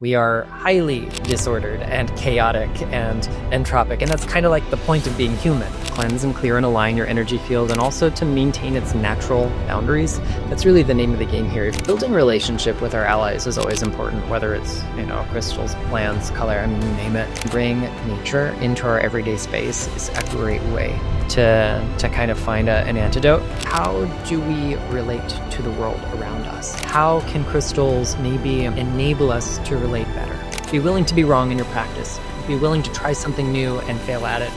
We are highly disordered and chaotic and entropic, and that's kind of like the point of being human. Cleanse and clear and align your energy field, and also to maintain its natural boundaries. That's really the name of the game here. Building relationship with our allies is always important, whether it's, crystals, plants, color, I mean, you name it. Bring nature into our everyday space is a great way to kind of find an antidote. How do we relate to the world around us? How can crystals maybe enable us to relate better? Be willing to be wrong in your practice. Be willing to try something new and fail at it.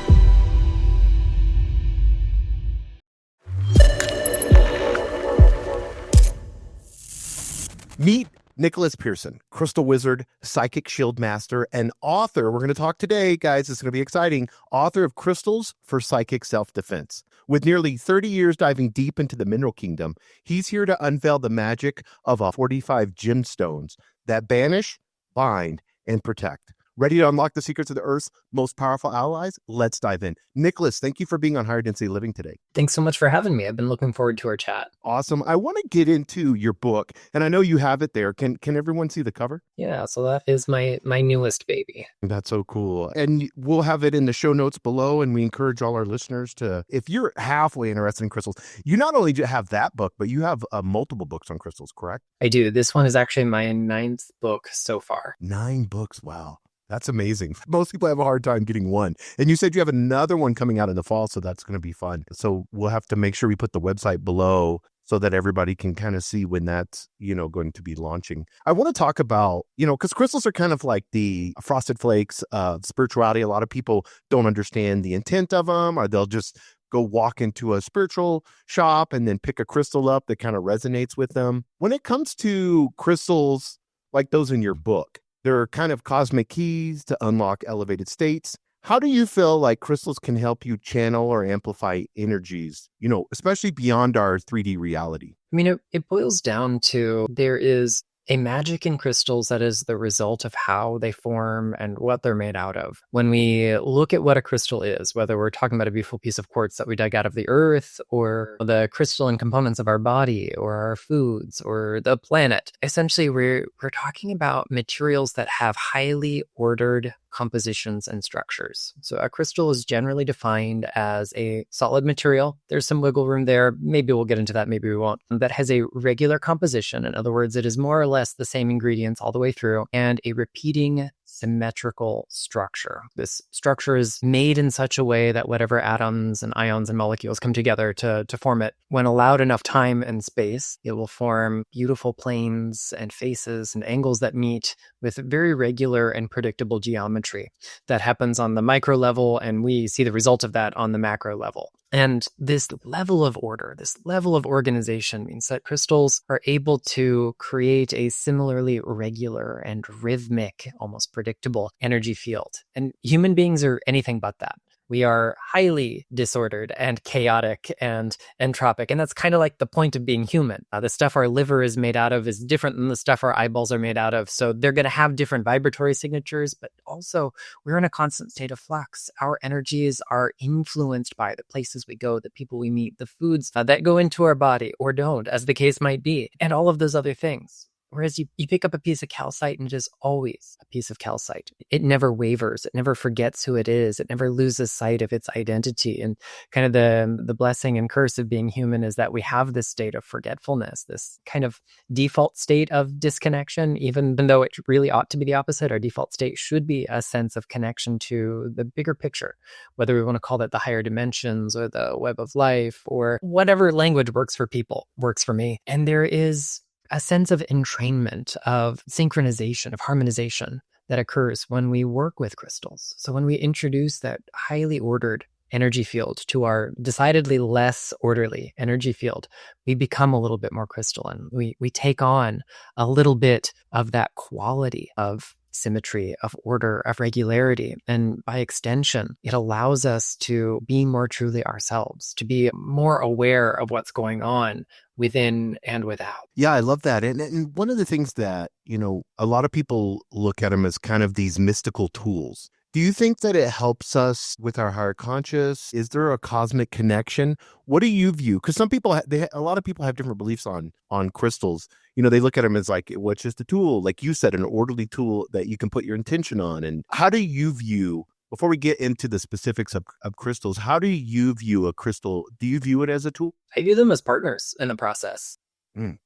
Meet Nicholas Pearson, crystal wizard, psychic shield master, and author. We're going to talk today, guys. It's going to be exciting. Author of Crystals for Psychic Self-Defense. With nearly 30 years diving deep into the mineral kingdom, he's here to unveil the magic of 45 gemstones that banish, bind, and protect. Ready to unlock the secrets of the Earth's most powerful allies? Let's dive in. Nicholas, thank you for being on Higher Density Living today. Thanks so much for having me. I've been looking forward to our chat. Awesome. I want to get into your book, and I know you have it there. Can everyone see the cover? Yeah, so that is my newest baby. That's so cool. And we'll have it in the show notes below, and we encourage all our listeners to, if you're halfway interested in crystals, you not only have that book, but you have multiple books on crystals, correct? I do. This one is actually my 9th book so far. 9 books. Wow. That's amazing. Most people have a hard time getting one. And you said you have another one coming out in the fall, so that's going to be fun. So we'll have to make sure we put the website below so that everybody can kind of see when that's, going to be launching. I want to talk about, because crystals are kind of like the frosted flakes of spirituality. A lot of people don't understand the intent of them, or they'll just go walk into a spiritual shop and then pick a crystal up that kind of resonates with them. When it comes to crystals like those in your book, they're kind of cosmic keys to unlock elevated states. How do you feel like crystals can help you channel or amplify energies, especially beyond our 3D reality? I mean, it boils down to there is a magic in crystals that is the result of how they form and what they're made out of. When we look at what a crystal is, whether we're talking about a beautiful piece of quartz that we dug out of the earth, or the crystalline components of our body, or our foods, or the planet, essentially we're talking about materials that have highly ordered compositions and structures. So a crystal is generally defined as a solid material. There's some wiggle room there. Maybe we'll get into that, maybe we won't. That has a regular composition. In other words, it is more or less the same ingredients all the way through, and a repeating symmetrical structure. This structure is made in such a way that whatever atoms and ions and molecules come together to form it, when allowed enough time and space, it will form beautiful planes and faces and angles that meet with very regular and predictable geometry that happens on the micro level, and we see the result of that on the macro level. And this level of order, this level of organization means that crystals are able to create a similarly regular and rhythmic, almost predictable energy field. And human beings are anything but that. We are highly disordered and chaotic and entropic. And that's kind of like the point of being human. The stuff our liver is made out of is different than the stuff our eyeballs are made out of. So they're going to have different vibratory signatures, but also we're in a constant state of flux. Our energies are influenced by the places we go, the people we meet, the foods that go into our body or don't, as the case might be, and all of those other things. Whereas you pick up a piece of calcite and it is always a piece of calcite. It never wavers. It never forgets who it is. It never loses sight of its identity. And kind of the blessing and curse of being human is that we have this state of forgetfulness, this kind of default state of disconnection, even though it really ought to be the opposite. Our default state should be a sense of connection to the bigger picture, whether we want to call that the higher dimensions or the web of life or whatever language works for people, works for me. And there is a sense of entrainment, of synchronization, of harmonization that occurs when we work with crystals. So when we introduce that highly ordered energy field to our decidedly less orderly energy field, we become a little bit more crystalline. We take on a little bit of that quality of symmetry, of order, of regularity. And by extension, it allows us to be more truly ourselves, to be more aware of what's going on within and without. Yeah, I love that. And one of the things that, a lot of people look at them as kind of these mystical tools. Do you think that it helps us with our higher conscious? Is there a cosmic connection? What do you view? Because some people, a lot of people have different beliefs on crystals. They look at them as like, well, it's just a tool, like you said, an orderly tool that you can put your intention on. And how do you view, before we get into the specifics of crystals, how do you view a crystal? Do you view it as a tool? I view them as partners in the process. Mm.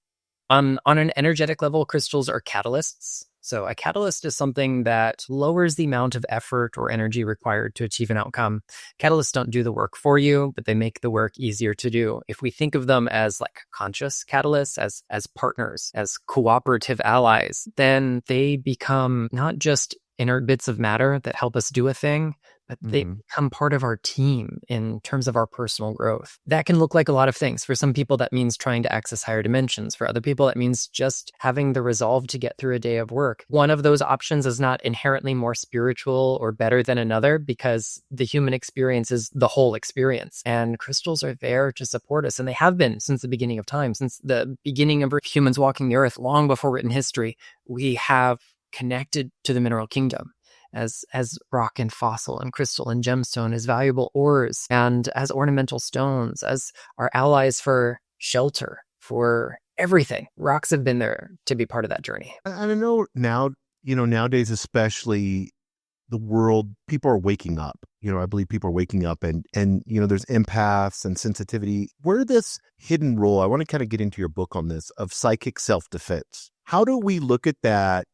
On an energetic level, crystals are catalysts. So a catalyst is something that lowers the amount of effort or energy required to achieve an outcome. Catalysts don't do the work for you, but they make the work easier to do. If we think of them as like conscious catalysts, as partners, as cooperative allies, then they become not just inert bits of matter that help us do a thing, but they become part of our team in terms of our personal growth. That can look like a lot of things. For some people, that means trying to access higher dimensions. For other people, that means just having the resolve to get through a day of work. One of those options is not inherently more spiritual or better than another, because the human experience is the whole experience. And crystals are there to support us. And they have been since the beginning of time, since the beginning of humans walking the earth, long before written history. We have connected to the mineral kingdom as rock and fossil and crystal and gemstone, as valuable ores and as ornamental stones, as our allies for shelter, for everything. Rocks have been there to be part of that journey. And I know now, nowadays, especially the world, people are waking up. I believe people are waking up and there's empaths and sensitivity. Where this hidden role, I want to kind of get into your book on this, of psychic self-defense. How do we look at that,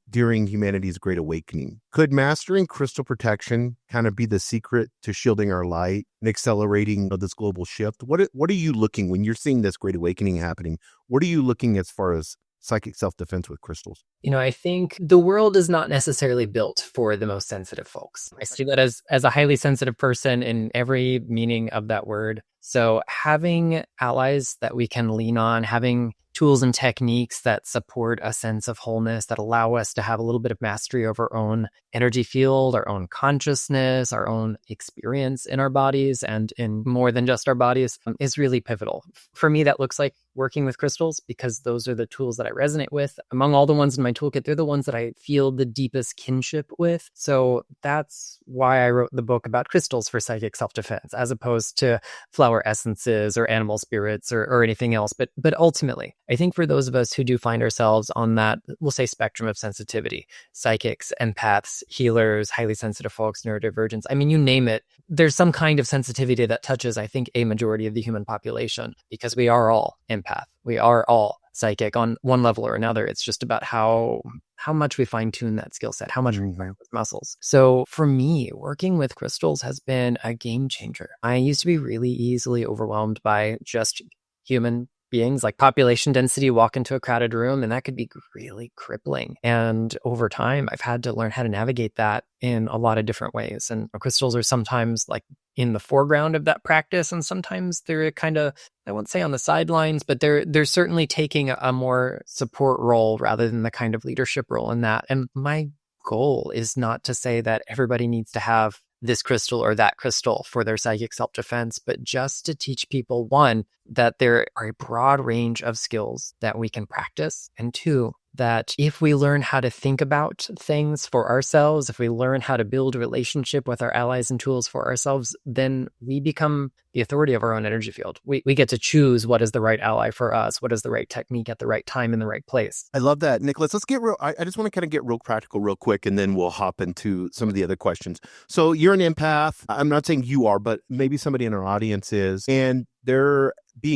during humanity's great awakening? Could mastering crystal protection kind of be the secret to shielding our light and accelerating this global shift? What are you looking, when you're seeing this great awakening happening, what are you looking as far as psychic self-defense with crystals? I think the world is not necessarily built for the most sensitive folks. I see that as a highly sensitive person in every meaning of that word. So having allies that we can lean on, having tools and techniques that support a sense of wholeness, that allow us to have a little bit of mastery over our own energy field, our own consciousness, our own experience in our bodies and in more than just our bodies, is really pivotal. For me, that looks like working with crystals, because those are the tools that I resonate with. Among all the ones in my toolkit, they're the ones that I feel the deepest kinship with. So that's why I wrote the book about crystals for psychic self-defense, as opposed to flower essences or animal spirits or anything else. But ultimately, I think for those of us who do find ourselves on that, we'll say, spectrum of sensitivity, psychics, empaths, healers, highly sensitive folks, neurodivergents, I mean, you name it, there's some kind of sensitivity that touches, I think, a majority of the human population, because we are all empath. We are all psychic on one level or another. It's just about how much we fine tune that skill set, how much we fine with muscles. So for me, working with crystals has been a game changer. I used to be really easily overwhelmed by just human beings, like population density, walk into a crowded room, and that could be really crippling. And over time, I've had to learn how to navigate that in a lot of different ways. And crystals are sometimes like in the foreground of that practice, and sometimes they're kind of, I won't say on the sidelines, but they're certainly taking a more support role rather than the kind of leadership role in that. And my goal is not to say that everybody needs to have this crystal or that crystal for their psychic self-defense, but just to teach people, one, that there are a broad range of skills that we can practice, and two, that if we learn how to think about things for ourselves, if we learn how to build a relationship with our allies and tools for ourselves, then we become the authority of our own energy field. We get to choose what is the right ally for us, what is the right technique at the right time in the right place. I love that, Nicholas. Let's get real. I just want to kind of get real practical real quick, and then we'll hop into some of the other questions. So you're an empath. I'm not saying you are, but maybe somebody in our audience is, and they're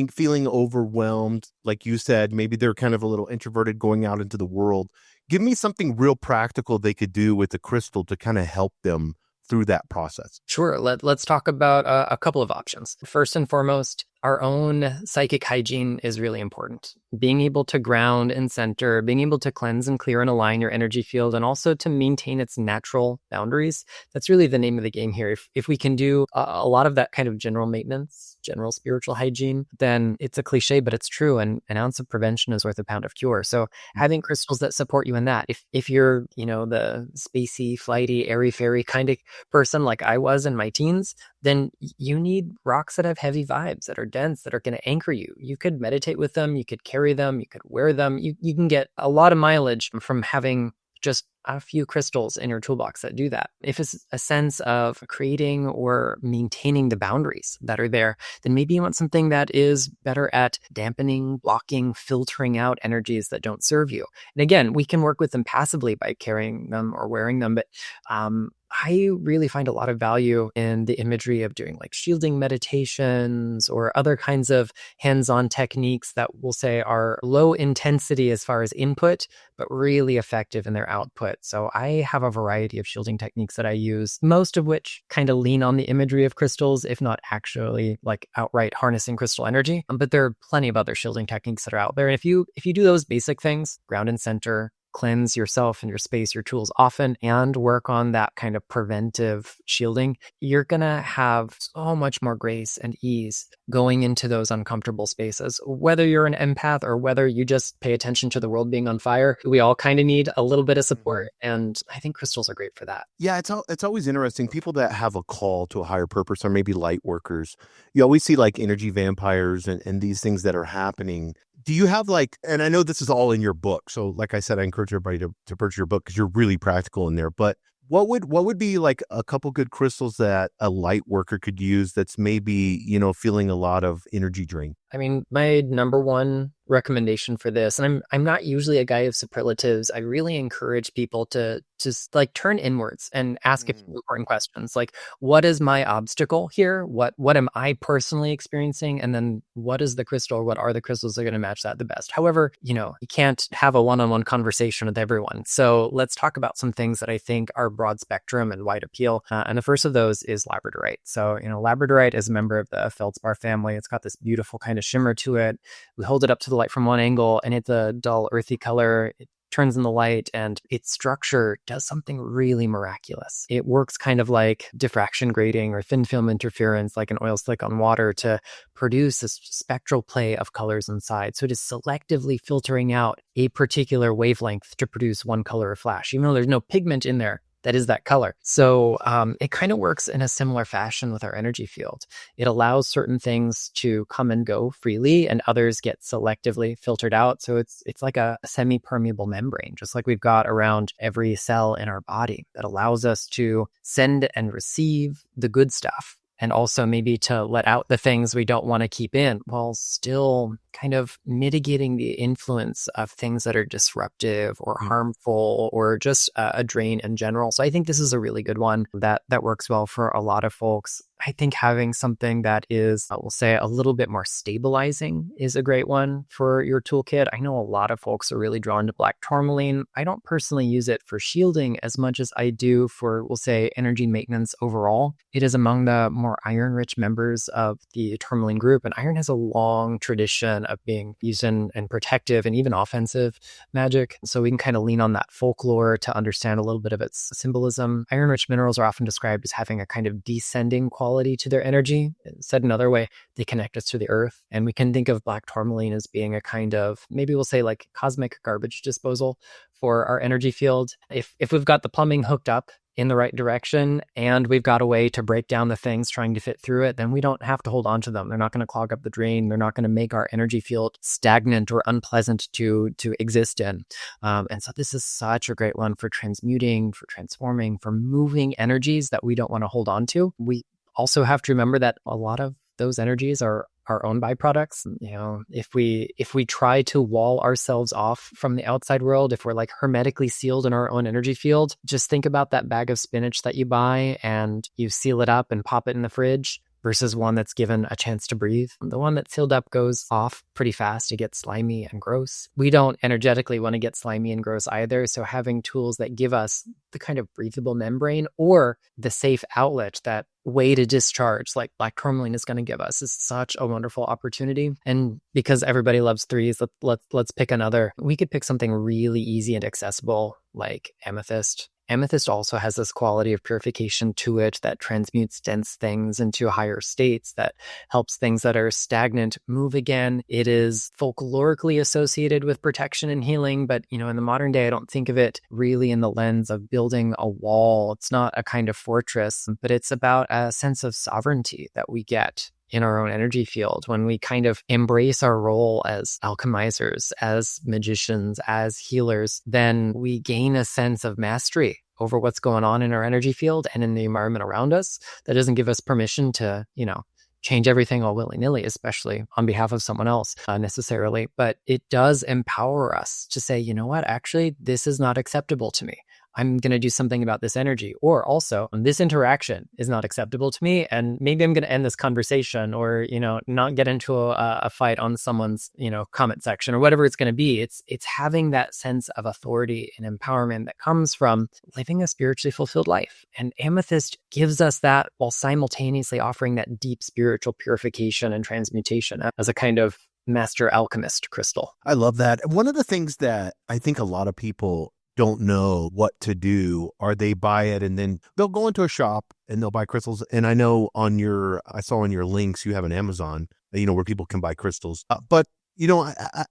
feeling overwhelmed. Like you said, maybe they're kind of a little introverted going out into the world. Give me something real practical they could do with the crystal to kind of help them through that process. Sure. Let's talk about a couple of options. First and foremost, our own psychic hygiene is really important. Being able to ground and center, being able to cleanse and clear and align your energy field, and also to maintain its natural boundaries. That's really the name of the game here. If we can do a lot of that kind of general maintenance, general spiritual hygiene, then it's a cliche, but it's true. And an ounce of prevention is worth a pound of cure. So having crystals that support you in that. If you're, the spacey, flighty, airy-fairy kind of person like I was in my teens, then you need rocks that have heavy vibes, that are dense, that are going to anchor you. You could meditate with them, you could carry them, you could wear them. You can get a lot of mileage from having just a few crystals in your toolbox that do that. If it's a sense of creating or maintaining the boundaries that are there, then maybe you want something that is better at dampening, blocking, filtering out energies that don't serve you. And again, we can work with them passively by carrying them or wearing them, but I really find a lot of value in the imagery of doing like shielding meditations or other kinds of hands-on techniques that we'll say are low intensity as far as input, but really effective in their output. So I have a variety of shielding techniques that I use, most of which kind of lean on the imagery of crystals, if not actually like outright harnessing crystal energy. But there are plenty of other shielding techniques that are out there. And if you do those basic things, ground and center, cleanse yourself and your space, your tools often, and work on that kind of preventive shielding, you're going to have so much more grace and ease going into those uncomfortable spaces. Whether you're an empath or whether you just pay attention to the world being on fire, we all kind of need a little bit of support. And I think crystals are great for that. Yeah, it's always interesting. People that have a call to a higher purpose or maybe light workers, you always see like energy vampires and these things that are happening. Do you have like, and I know this is all in your book, so like I said, I encourage everybody to purchase your book because you're really practical in there, but what would be like a couple good crystals that a light worker could use that's maybe, feeling a lot of energy drain? I mean, my number one recommendation for this, and I'm not usually a guy of superlatives. I really encourage people to just like turn inwards and ask a few important questions. Like, what is my obstacle here? What am I personally experiencing? And then what is the crystal? What are the crystals that are going to match that the best? However, you can't have a one-on-one conversation with everyone. So let's talk about some things that I think are broad spectrum and wide appeal. And the first of those is labradorite. So, labradorite is a member of the feldspar family. It's got this beautiful kind of shimmer to it. We hold it up to the light from one angle and it's a dull earthy color. It turns in the light and its structure does something really miraculous. It works kind of like diffraction grating or thin film interference, like an oil slick on water, to produce this spectral play of colors inside. So it is selectively filtering out a particular wavelength to produce one color or flash, even though there's no pigment in there that is that color. So it kind of works in a similar fashion with our energy field. It allows certain things to come and go freely and others get selectively filtered out. So it's like a semi-permeable membrane, just like we've got around every cell in our body that allows us to send and receive the good stuff, and also maybe to let out the things we don't want to keep in while still kind of mitigating the influence of things that are disruptive or harmful or just a drain in general. So I think this is a really good one that works well for a lot of folks. I think having something that is, we'll say, a little bit more stabilizing is a great one for your toolkit. I know a lot of folks are really drawn to black tourmaline. I don't personally use it for shielding as much as I do for, we'll say, energy maintenance overall. It is among the more iron-rich members of the tourmaline group, and iron has a long tradition of being used in protective and even offensive magic. So we can kind of lean on that folklore to understand a little bit of its symbolism. Iron-rich minerals are often described as having a kind of descending quality to their energy. Said another way, they connect us to the earth. And we can think of black tourmaline as being a kind of, maybe we'll say like cosmic garbage disposal for our energy field. If we've got the plumbing hooked up in the right direction and we've got a way to break down the things trying to fit through it, then we don't have to hold on to them. They're not going to clog up the drain. They're not going to make our energy field stagnant or unpleasant to exist in. And so this is such a great one for transmuting, for transforming, for moving energies that we don't want to hold on to. We also have to remember that a lot of those energies are our own byproducts. If we try to wall ourselves off from the outside world, if we're like hermetically sealed in our own energy field, just think about that bag of spinach that you buy and you seal it up and pop it in the fridge versus one that's given a chance to breathe. The one that's sealed up goes off pretty fast. It gets slimy and gross. We don't energetically want to get slimy and gross either. So having tools that give us the kind of breathable membrane or the safe outlet, that way to discharge like black tourmaline is going to give us, is such a wonderful opportunity. And because everybody loves threes, let's pick another. We could pick something really easy and accessible like amethyst. Amethyst also has this quality of purification to it that transmutes dense things into higher states, that helps things that are stagnant move again. It is folklorically associated with protection and healing, but in the modern day, I don't think of it really in the lens of building a wall. It's not a kind of fortress, but it's about a sense of sovereignty that we get in our own energy field, when we kind of embrace our role as alchemizers, as magicians, as healers, then we gain a sense of mastery over what's going on in our energy field and in the environment around us. That doesn't give us permission to, change everything all willy-nilly, especially on behalf of someone else necessarily. But it does empower us to say, you know what, actually, this is not acceptable to me. I'm going to do something about this energy. Or also, this interaction is not acceptable to me. And maybe I'm going to end this conversation or, not get into a fight on someone's, comment section or whatever it's going to be. It's having that sense of authority and empowerment that comes from living a spiritually fulfilled life. And amethyst gives us that while simultaneously offering that deep spiritual purification and transmutation as a kind of master alchemist crystal. I love that. One of the things that I think a lot of people don't know what to do, or they buy it and then they'll go into a shop and they'll buy crystals. And I know I saw on your links, you have an Amazon, where people can buy crystals. But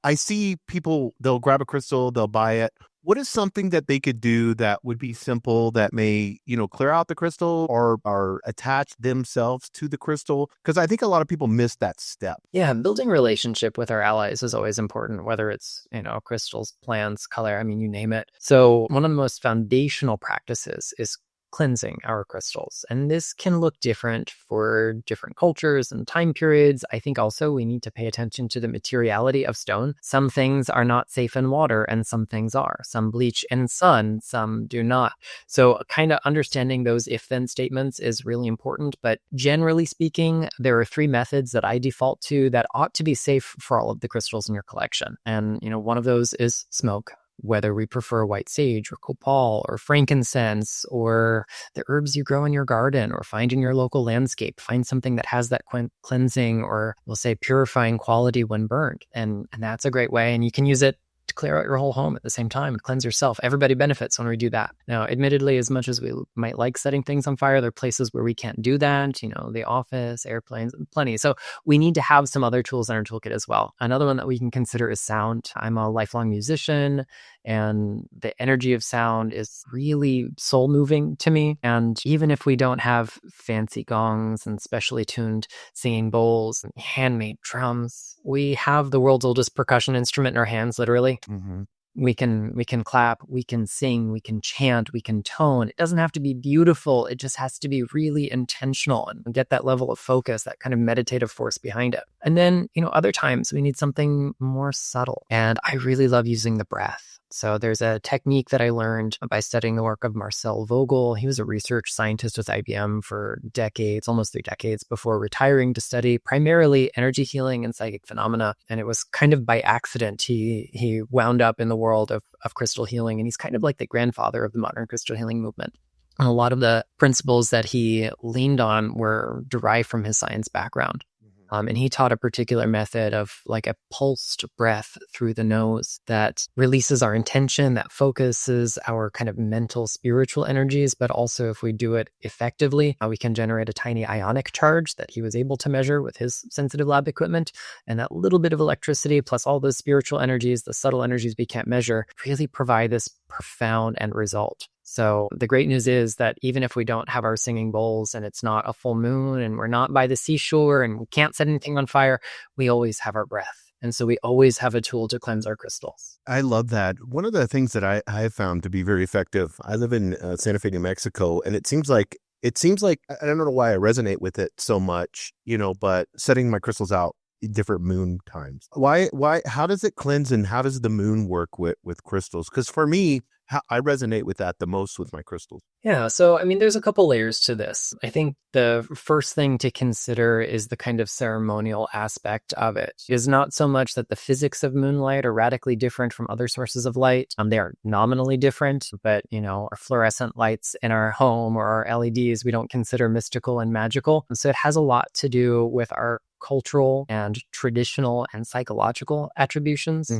I see people, they'll grab a crystal, they'll buy it. What is something that they could do that would be simple that may, clear out the crystal or attach themselves to the crystal? Because I think a lot of people miss that step. Yeah, building relationship with our allies is always important, whether it's, crystals, plants, color, you name it. So one of the most foundational practices is cleansing our crystals. And this can look different for different cultures and time periods. I think also we need to pay attention to the materiality of stone. Some things are not safe in water and some things are. Some bleach in sun, some do not. So kind of understanding those if-then statements is really important. But generally speaking, there are 3 methods that I default to that ought to be safe for all of the crystals in your collection. And, one of those is smoke. Whether we prefer white sage or copal or frankincense or the herbs you grow in your garden or find in your local landscape, find something that has that cleansing or we'll say purifying quality when burned. And that's a great way. And you can use it to clear out your whole home at the same time and cleanse yourself. Everybody benefits when we do that. Now, admittedly, as much as we might like setting things on fire, there are places where we can't do that, the office, airplanes, plenty. So we need to have some other tools in our toolkit as well. Another one that we can consider is sound. I'm a lifelong musician, and the energy of sound is really soul moving to me. And even if we don't have fancy gongs and specially tuned singing bowls and handmade drums, we have the world's oldest percussion instrument in our hands, literally. Mm-hmm. We can clap, we can sing, we can chant, we can tone. It doesn't have to be beautiful. It just has to be really intentional and get that level of focus, that kind of meditative force behind it. And then, other times we need something more subtle. And I really love using the breath. So there's a technique that I learned by studying the work of Marcel Vogel. He was a research scientist with IBM for decades, almost 3 decades, before retiring to study primarily energy healing and psychic phenomena. And it was kind of by accident he wound up in the world of crystal healing. And he's kind of like the grandfather of the modern crystal healing movement. And a lot of the principles that he leaned on were derived from his science background. And he taught a particular method of like a pulsed breath through the nose that releases our intention, that focuses our kind of mental, spiritual energies. But also if we do it effectively, we can generate a tiny ionic charge that he was able to measure with his sensitive lab equipment. And that little bit of electricity plus all those spiritual energies, the subtle energies we can't measure, really provide this profound end result. So the great news is that even if we don't have our singing bowls and it's not a full moon and we're not by the seashore and we can't set anything on fire, we always have our breath. And so we always have a tool to cleanse our crystals. I love that. One of the things that I have found to be very effective, I live in Santa Fe, New Mexico, and it seems like, I don't know why I resonate with it so much, but setting my crystals out different moon times. Why, how does it cleanse and how does the moon work with crystals? Because for me, I resonate with that the most with my crystals. Yeah. So, there's a couple layers to this. I think the first thing to consider is the kind of ceremonial aspect of it. It is not so much that the physics of moonlight are radically different from other sources of light. They are nominally different, but, our fluorescent lights in our home or our LEDs, we don't consider mystical and magical. And so it has a lot to do with our cultural and traditional and psychological attributions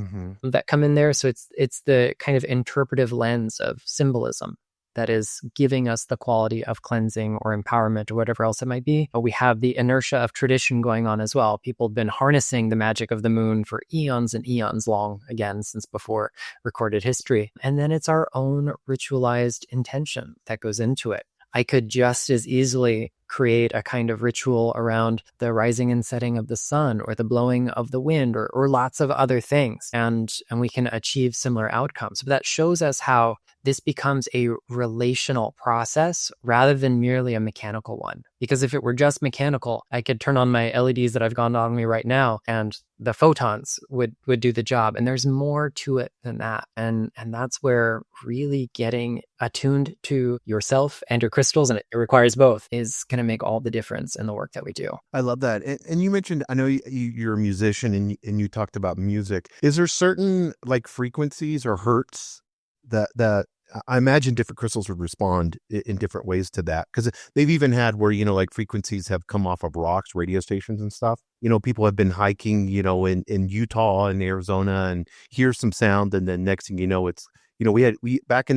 that come in there. So it's the kind of interpretive lens of symbolism that is giving us the quality of cleansing or empowerment or whatever else it might be. But we have the inertia of tradition going on as well. People have been harnessing the magic of the moon for eons and eons long, again, since before recorded history. And then it's our own ritualized intention that goes into it. I could just as easily create a kind of ritual around the rising and setting of the sun or the blowing of the wind or lots of other things. And we can achieve similar outcomes. But that shows us how this becomes a relational process rather than merely a mechanical one. Because if it were just mechanical, I could turn on my LEDs that I've got on me right now and the photons would do the job. And there's more to it than that. And that's where really getting attuned to yourself and your crystals, and it requires both, is going to make all the difference in the work that we do. I love that. And you mentioned, I know you're a musician and you talked about music. Is there certain like frequencies or hertz that I imagine different crystals would respond in different ways to that? Because they've even had where, like frequencies have come off of rocks, radio stations and stuff. People have been hiking, in Utah and Arizona and hear some sound. And then next thing you know, it's, we back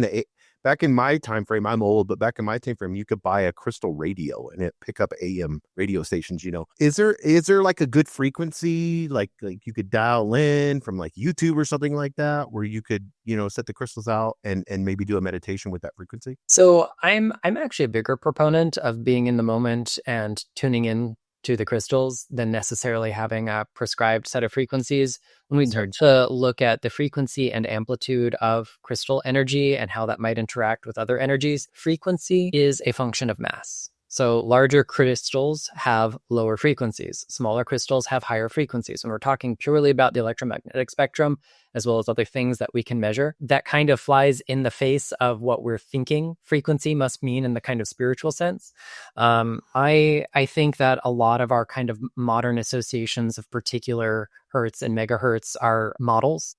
in my time frame, I'm old, but back in my time frame, you could buy a crystal radio and it pick up AM radio stations. Is there like a good frequency, like you could dial in from like YouTube or something like that, where you could, set the crystals out and maybe do a meditation with that frequency? So I'm actually a bigger proponent of being in the moment and tuning in to the crystals than necessarily having a prescribed set of frequencies. When we start to look at the frequency and amplitude of crystal energy and how that might interact with other energies, frequency is a function of mass. So larger crystals have lower frequencies. Smaller crystals have higher frequencies. When we're talking purely about the electromagnetic spectrum, as well as other things that we can measure, that kind of flies in the face of what we're thinking frequency must mean in the kind of spiritual sense. I think that a lot of our kind of modern associations of particular hertz and megahertz are models.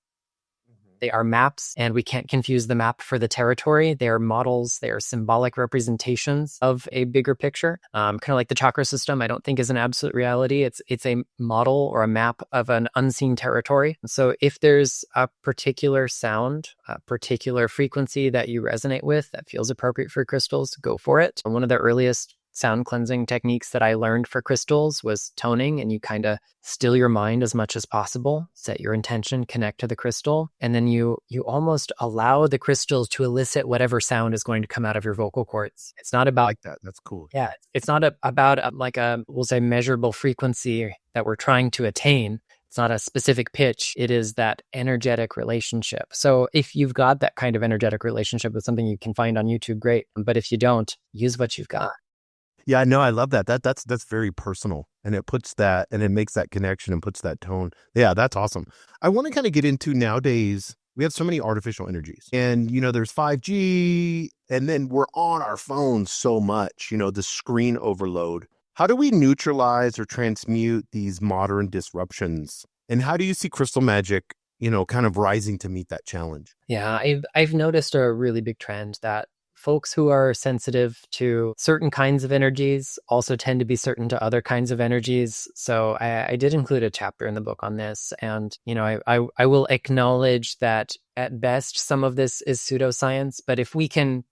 They are maps, and we can't confuse the map for the territory. They are models. They are symbolic representations of a bigger picture. Kind of like the chakra system, I don't think is an absolute reality. It's a model or a map of an unseen territory. So if there's a particular sound, a particular frequency that you resonate with that feels appropriate for crystals, go for it. One of the earliest sound cleansing techniques that I learned for crystals was toning, and you kind of still your mind as much as possible, set your intention, connect to the crystal, and then you almost allow the crystals to elicit whatever sound is going to come out of your vocal cords. It's not about like that. That's cool. Yeah, it's not about we'll say measurable frequency that we're trying to attain. It's not a specific pitch. It is that energetic relationship. So if you've got that kind of energetic relationship with something you can find on YouTube, great. But if you don't, use what you've got. Yeah, no, I love that. That's very personal, and it puts that, and it makes that connection and puts that tone. Yeah, that's awesome. I want to kind of get into nowadays, we have so many artificial energies, and there's 5G, and then we're on our phones so much, the screen overload. How do we neutralize or transmute these modern disruptions? And how do you see crystal magic, kind of rising to meet that challenge? Yeah, I've noticed a really big trend that folks who are sensitive to certain kinds of energies also tend to be certain to other kinds of energies. So I did include a chapter in the book on this. And, I will acknowledge that at best, some of this is pseudoscience. But if we can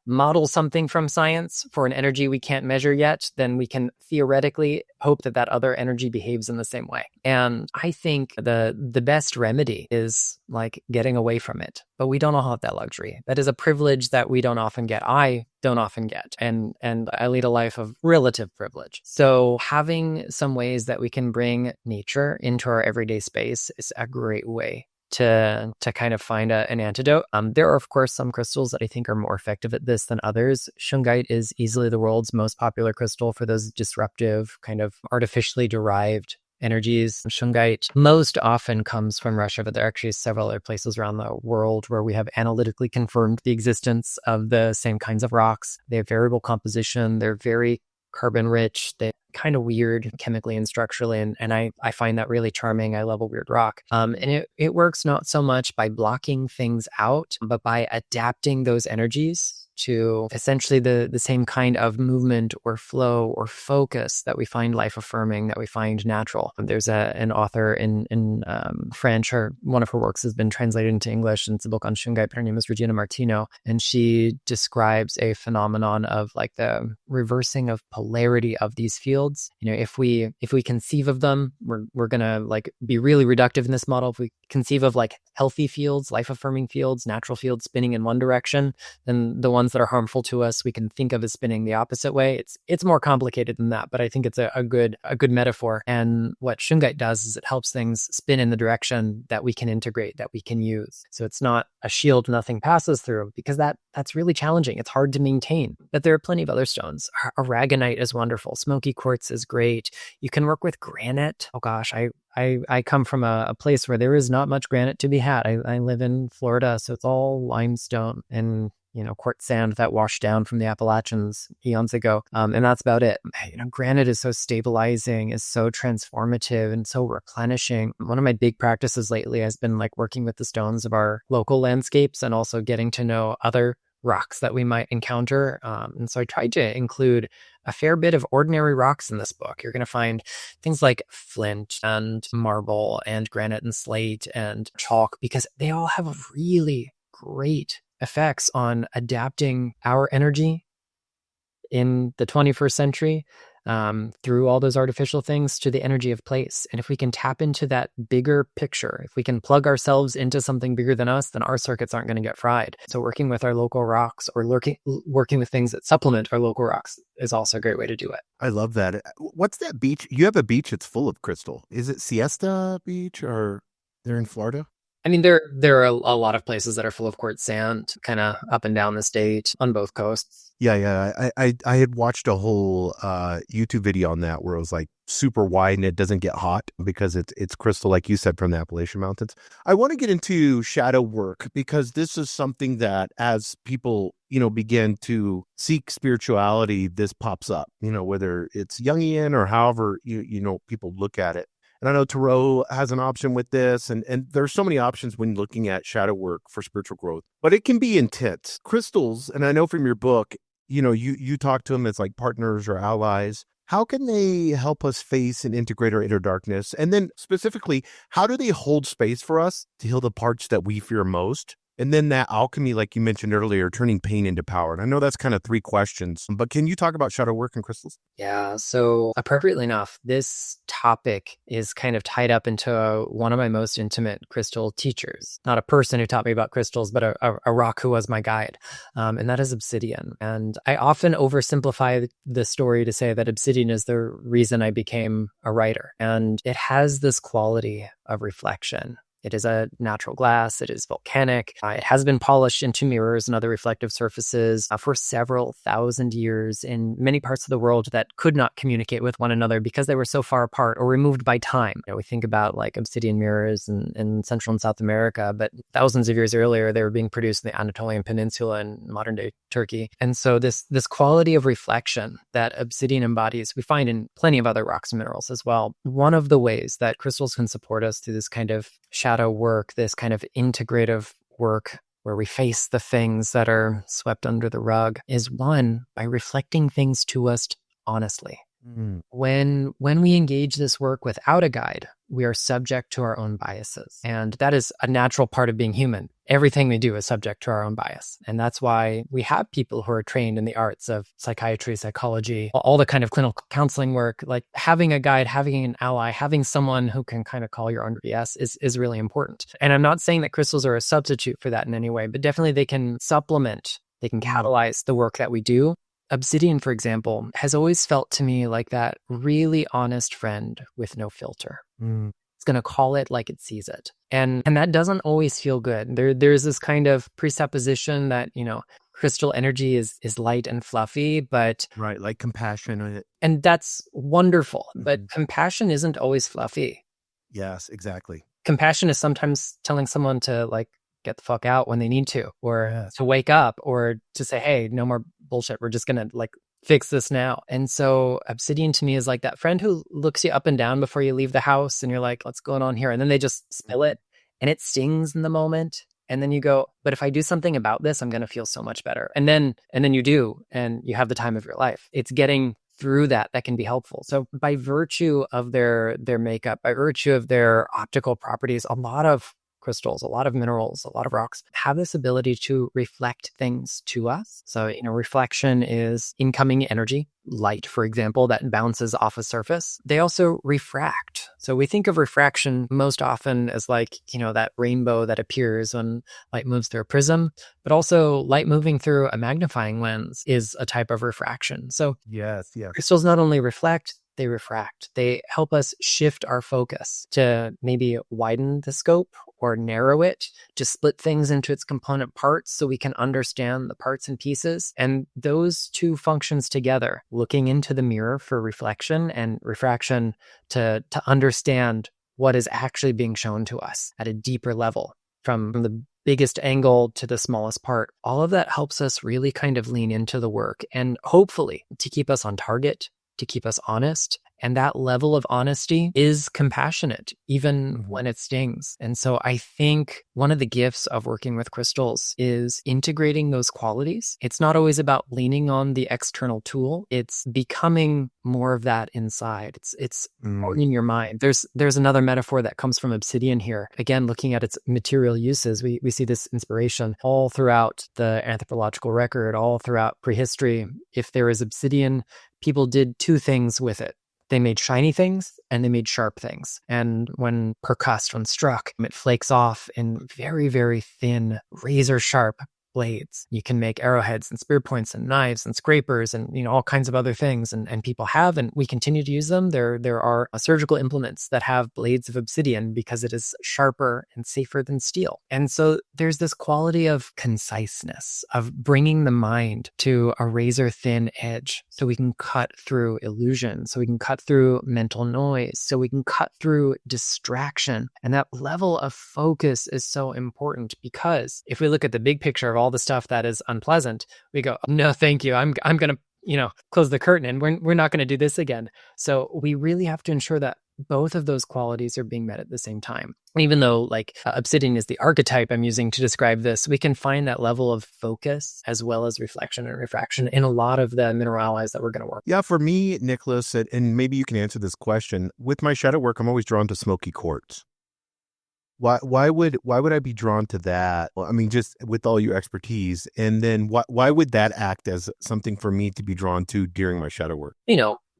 model something from science for an energy we can't measure yet, then we can theoretically hope that other energy behaves in the same way. And I think the best remedy is like getting away from it. But we don't all have that luxury. That is a privilege that we don't often get. I don't often get. And I lead a life of relative privilege. So having some ways that we can bring nature into our everyday space is a great way to kind of find an antidote. There are, of course, some crystals that I think are more effective at this than others. Shungite is easily the world's most popular crystal for those disruptive, kind of artificially derived energies. Shungite most often comes from Russia, but there are actually several other places around the world where we have analytically confirmed the existence of the same kinds of rocks. They have variable composition. They're very carbon rich. They're kind of weird chemically and structurally, and I find that really charming. I love a weird rock. And it works not so much by blocking things out, but by adapting those energies to essentially the same kind of movement or flow or focus that we find life affirming, that we find natural. There's an author in French, one of her works has been translated into English, and it's a book on Shungite. Her name is Regina Martino, and she describes a phenomenon of like the reversing of polarity of these fields. If we conceive of them, we're gonna like be really reductive in this model. If we conceive of like healthy fields, life affirming fields, natural fields spinning in one direction, then the ones ones that are harmful to us, we can think of as spinning the opposite way. It's more complicated than that, but I think it's a good metaphor. And what shungite does is it helps things spin in the direction that we can integrate, that we can use. So it's not a shield nothing passes through, because that's really challenging. It's hard to maintain. But there are plenty of other stones. Aragonite is wonderful. Smoky quartz is great. You can work with granite. Oh gosh, I come from a place where there is not much granite to be had. I live in Florida, so it's all limestone and quartz sand that washed down from the Appalachians eons ago. And that's about it. Granite is so stabilizing, is so transformative, and so replenishing. One of my big practices lately has been like working with the stones of our local landscapes and also getting to know other rocks that we might encounter. And so I tried to include a fair bit of ordinary rocks in this book. You're going to find things like flint and marble and granite and slate and chalk, because they all have really great effects on adapting our energy in the 21st century through all those artificial things to the energy of place. And if we can tap into that bigger picture, if we can plug ourselves into something bigger than us, then our circuits aren't going to get fried. So working with our local rocks or working with things that supplement our local rocks is also a great way to do it. I love that. What's that beach? You have a beach that's full of crystal. Is it Siesta Beach, or they're in Florida? I mean, there are a lot of places that are full of quartz sand, kind of up and down the state on both coasts. Yeah. I had watched a whole YouTube video on that where it was like super wide and it doesn't get hot because it's crystal, like you said, from the Appalachian Mountains. I want to get into shadow work because this is something that as people, begin to seek spirituality, this pops up, whether it's Jungian or however, people look at it. And I know Tarot has an option with this, and there's so many options when looking at shadow work for spiritual growth, but it can be intense. Crystals, and I know from your book, you talk to them as like partners or allies. How can they help us face and integrate our inner darkness? And then specifically, how do they hold space for us to heal the parts that we fear most? And then that alchemy, like you mentioned earlier, turning pain into power. And I know that's kind of 3 questions, but can you talk about shadow work and crystals? Yeah, so appropriately enough, this topic is kind of tied up into one of my most intimate crystal teachers. Not a person who taught me about crystals, but a rock who was my guide. And that is obsidian. And I often oversimplify the story to say that obsidian is the reason I became a writer. And it has this quality of reflection. It is a natural glass. It is volcanic. It has been polished into mirrors and other reflective surfaces for several thousand years in many parts of the world that could not communicate with one another because they were so far apart or removed by time. We think about like obsidian mirrors in Central and South America, but thousands of years earlier, they were being produced in the Anatolian Peninsula in modern day Turkey. And so this quality of reflection that obsidian embodies, we find in plenty of other rocks and minerals as well. One of the ways that crystals can support us through this kind of shadow work, this kind of integrative work where we face the things that are swept under the rug, is one, by reflecting things to us honestly. When we engage this work without a guide, we are subject to our own biases. And that is a natural part of being human. Everything we do is subject to our own bias. And that's why we have people who are trained in the arts of psychiatry, psychology, all the kind of clinical counseling work. Like having a guide, having an ally, having someone who can kind of call your own BS is really important. And I'm not saying that crystals are a substitute for that in any way, but definitely they can supplement, they can catalyze the work that we do. Obsidian, for example, has always felt to me like that really honest friend with no filter. It's going to call it like it sees it. And that doesn't always feel good. There's this kind of presupposition that, crystal energy is light and fluffy, but... Right, like compassion. And that's wonderful. But compassion isn't always fluffy. Yes, exactly. Compassion is sometimes telling someone to like get the fuck out when they need to, or to wake up, or to say, hey, no more bullshit. We're just going to like fix this now. And so obsidian to me is like that friend who looks you up and down before you leave the house and you're like, what's going on here? And then they just spill it and it stings in the moment. And then you go, but if I do something about this, I'm going to feel so much better. And then you do, and you have the time of your life. It's getting through that can be helpful. So by virtue of their makeup, by virtue of their optical properties, a lot of crystals, a lot of minerals, a lot of rocks have this ability to reflect things to us. So, reflection is incoming energy, light, for example, that bounces off a surface. They also refract. So we think of refraction most often as like, that rainbow that appears when light moves through a prism, but also light moving through a magnifying lens is a type of refraction. So Yes. crystals not only reflect, they refract. They help us shift our focus to maybe widen the scope or narrow it, to split things into its component parts so we can understand the parts and pieces. And those two functions together, looking into the mirror for reflection and refraction to understand what is actually being shown to us at a deeper level, from the biggest angle to the smallest part, all of that helps us really kind of lean into the work and hopefully to keep us on target, to keep us honest. And that level of honesty is compassionate, even when it stings. And so I think one of the gifts of working with crystals is integrating those qualities. It's not always about leaning on the external tool. It's becoming more of that inside. It's in your mind. There's another metaphor that comes from obsidian here. Again, looking at its material uses, we see this inspiration all throughout the anthropological record, all throughout prehistory. If there is obsidian, people did two things with it. They made shiny things and they made sharp things. And when percussed, when struck, it flakes off in very, very thin, razor sharp blades. You can make arrowheads and spear points and knives and scrapers and all kinds of other things. And people have, and we continue to use them. There are surgical implements that have blades of obsidian because it is sharper and safer than steel. And so there's this quality of conciseness, of bringing the mind to a razor thin edge so we can cut through illusion, so we can cut through mental noise, so we can cut through distraction. And that level of focus is so important, because if we look at the big picture of all the stuff that is unpleasant, we go, no, thank you. I'm going to, close the curtain and we're not going to do this again. So we really have to ensure that both of those qualities are being met at the same time. Even though obsidian is the archetype I'm using to describe this, we can find that level of focus as well as reflection and refraction in a lot of the mineral alloys that we're going to work with. Yeah, for me, Nicholas, and maybe you can answer this question. With my shadow work, I'm always drawn to smoky quartz. Why would I be drawn to that? Well, I mean, just with all your expertise, and then why would that act as something for me to be drawn to during my shadow work?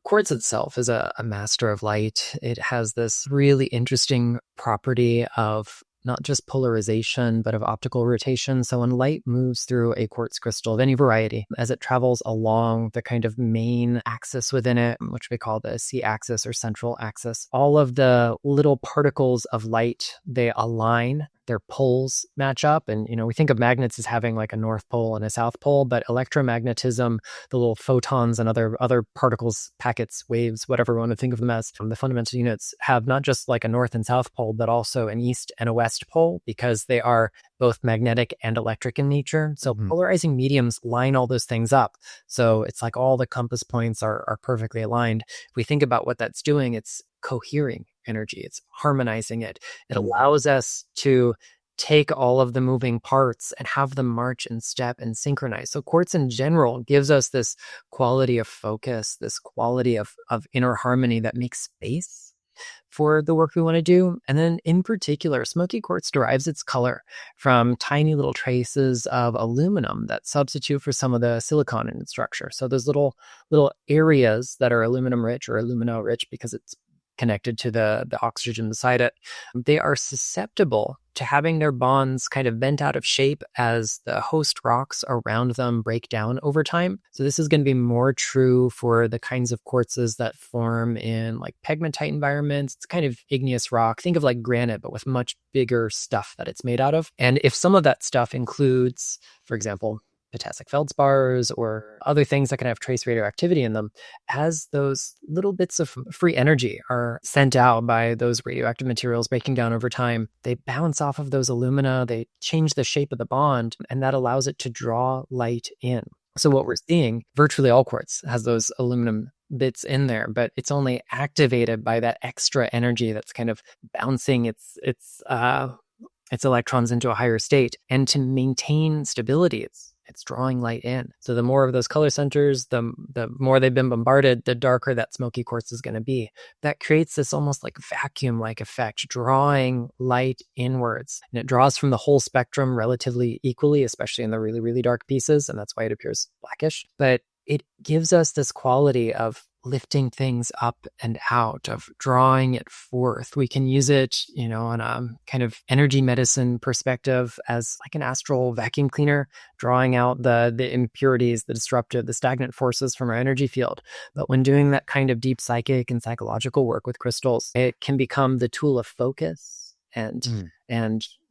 Quartz itself is a master of light. It has this really interesting property of not just polarization, but of optical rotation. So when light moves through a quartz crystal of any variety, as it travels along the kind of main axis within it, which we call the C-axis or central axis, all of the little particles of light, they align. Their poles match up. And, we think of magnets as having like a north pole and a south pole, but electromagnetism, the little photons and other particles, packets, waves, whatever we want to think of them as, the fundamental units have not just like a north and south pole, but also an east and a west pole, because they are both magnetic and electric in nature. So polarizing mediums line all those things up. So it's like all the compass points are perfectly aligned. If we think about what that's doing, it's cohering energy. It's harmonizing it. It allows us to take all of the moving parts and have them march in step and synchronize. So quartz in general gives us this quality of focus, this quality of inner harmony that makes space for the work we want to do. And then in particular, smoky quartz derives its color from tiny little traces of aluminum that substitute for some of the silicon in its structure. So those little areas that are aluminum rich or alumino rich because it's connected to the oxygen beside it, they are susceptible to having their bonds kind of bent out of shape as the host rocks around them break down over time. So this is going to be more true for the kinds of quartzes that form in like pegmatite environments. It's kind of igneous rock. Think of like granite, but with much bigger stuff that it's made out of. And if some of that stuff includes, for example, potassic feldspars or other things that can have trace radioactivity in them, as those little bits of free energy are sent out by those radioactive materials breaking down over time, they bounce off of those alumina, they change the shape of the bond, and that allows it to draw light in. So what we're seeing, virtually all quartz has those aluminum bits in there, but it's only activated by that extra energy that's kind of bouncing its electrons into a higher state. And to maintain stability, It's drawing light in. So the more of those color centers, the more they've been bombarded, the darker that smoky quartz is going to be. That creates this almost like vacuum-like effect, drawing light inwards. And it draws from the whole spectrum relatively equally, especially in the really, really dark pieces. And that's why it appears blackish. But it gives us this quality of lifting things up and out, of drawing it forth. We can use it, on a kind of energy medicine perspective as like an astral vacuum cleaner, drawing out the impurities, the disruptive, the stagnant forces from our energy field. But when doing that kind of deep psychic and psychological work with crystals, it can become the tool of focus and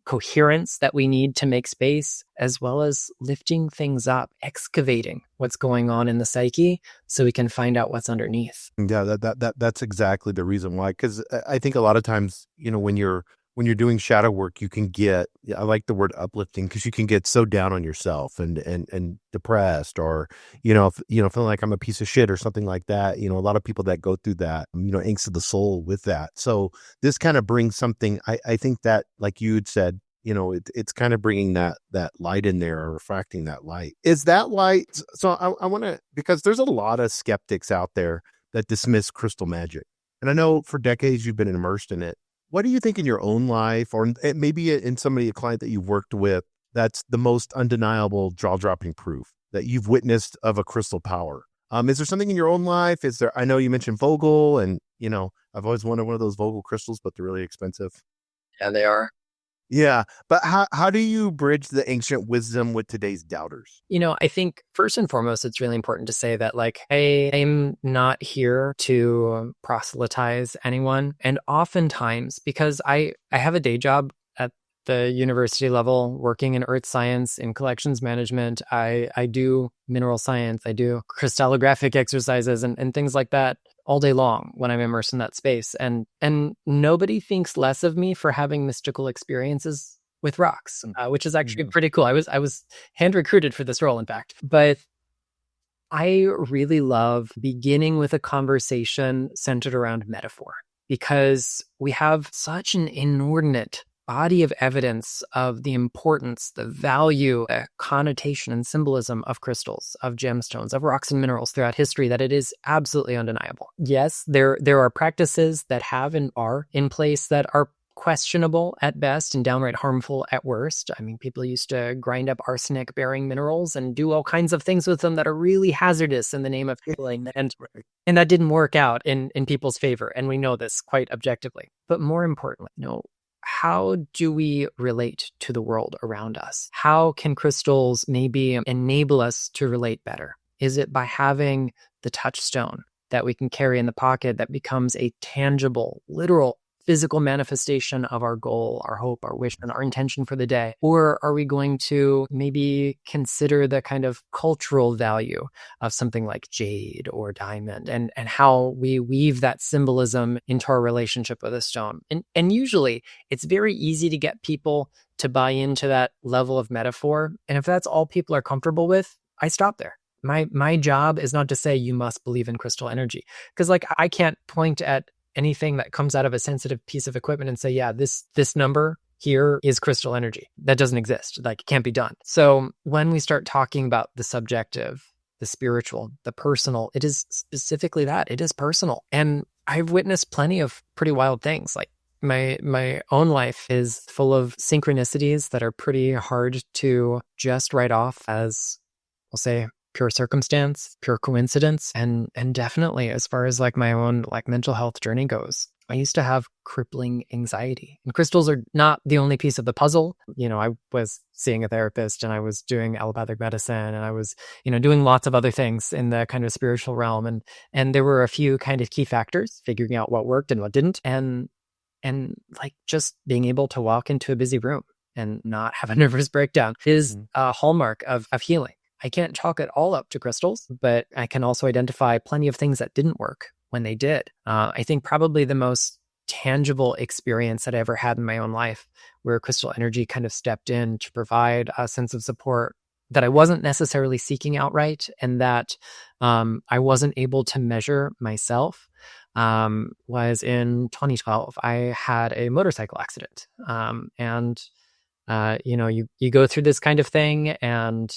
coherence that we need to make space, as well as lifting things up, excavating what's going on in the psyche so we can find out what's underneath. Yeah, that's exactly the reason why. Because I think a lot of times, when you're doing shadow work, you can get, I like the word uplifting, because you can get so down on yourself and depressed, or, feeling like I'm a piece of shit or something like that. A lot of people that go through that, angst of the soul with that. So this kind of brings something, I think that, like you had said, it's kind of bringing that light in there, or refracting that light. Is that light? So I want to, because there's a lot of skeptics out there that dismiss crystal magic. And I know for decades you've been immersed in it. What do you think in your own life, or maybe in somebody, a client that you've worked with, that's the most undeniable jaw-dropping proof that you've witnessed of a crystal power? Is there something in your own life? I know you mentioned Vogel, and, I've always wanted one of those Vogel crystals, but they're really expensive. Yeah, they are. Yeah. But how do you bridge the ancient wisdom with today's doubters? I think first and foremost, it's really important to say that, like, I'm not here to proselytize anyone. And oftentimes, because I have a day job at the university level working in earth science, in collections management, I do mineral science, I do crystallographic exercises and things like that all day long when I'm immersed in that space. And nobody thinks less of me for having mystical experiences with rocks, which is actually pretty cool. I was hand recruited for this role, in fact. But I really love beginning with a conversation centered around metaphor, because we have such an inordinate body of evidence of the importance, the value, the connotation and symbolism of crystals, of gemstones, of rocks and minerals throughout history, that it is absolutely undeniable. Yes, there are practices that have and are in place that are questionable at best and downright harmful at worst. I mean, people used to grind up arsenic-bearing minerals and do all kinds of things with them that are really hazardous in the name of healing. And that didn't work out in people's favor. And we know this quite objectively. But more importantly, how do we relate to the world around us? How can crystals maybe enable us to relate better? Is it by having the touchstone that we can carry in the pocket that becomes a tangible, literal, physical manifestation of our goal, our hope, our wish, and our intention for the day? Or are we going to maybe consider the kind of cultural value of something like jade or diamond, and how we weave that symbolism into our relationship with a stone? And usually it's very easy to get people to buy into that level of metaphor. And if that's all people are comfortable with, I stop there. My job is not to say you must believe in crystal energy, because I can't point at anything that comes out of a sensitive piece of equipment and say, yeah, this number here is crystal energy. That doesn't exist. It can't be done. So when we start talking about the subjective, the spiritual, the personal, it is specifically that. It is personal. And I've witnessed plenty of pretty wild things. Like my own life is full of synchronicities that are pretty hard to just write off as, we'll say, pure circumstance, pure coincidence. And definitely, as far as my own mental health journey goes, I used to have crippling anxiety, and crystals are not the only piece of the puzzle. I was seeing a therapist, and I was doing allopathic medicine, and I was, doing lots of other things in the kind of spiritual realm. And there were a few kind of key factors, figuring out what worked and what didn't. And just being able to walk into a busy room and not have a nervous breakdown is a hallmark of healing. I can't chalk it all up to crystals, but I can also identify plenty of things that didn't work when they did. I think probably the most tangible experience that I ever had in my own life, where crystal energy kind of stepped in to provide a sense of support that I wasn't necessarily seeking outright, and that I wasn't able to measure myself, was in 2012. I had a motorcycle accident. You go through this kind of thing, and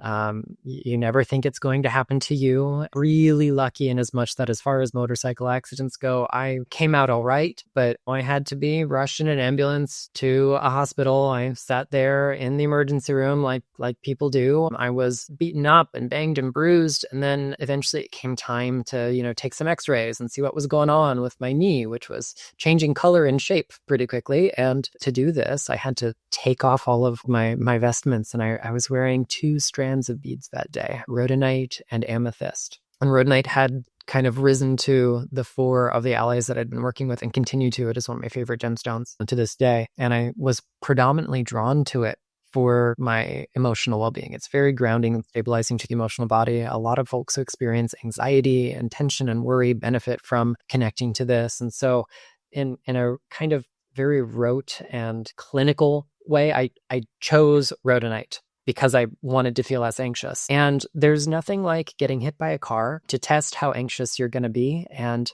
You never think it's going to happen to you. Really lucky in as much that as far as motorcycle accidents go, I came out all right, but I had to be rushed in an ambulance to a hospital. I sat there in the emergency room like people do. I was beaten up and banged and bruised. And then eventually it came time to, take some x-rays and see what was going on with my knee, which was changing color and shape pretty quickly. And to do this, I had to take off all of my vestments. And I was wearing 2 strands of beads that day, rhodonite and amethyst. And rhodonite had kind of risen to the fore of the allies that I'd been working with and continue to. It is one of my favorite gemstones to this day. And I was predominantly drawn to it for my emotional well-being. It's very grounding and stabilizing to the emotional body. A lot of folks who experience anxiety and tension and worry benefit from connecting to this. And so in a kind of very rote and clinical way, I chose rhodonite because I wanted to feel less anxious. And there's nothing like getting hit by a car to test how anxious you're going to be. And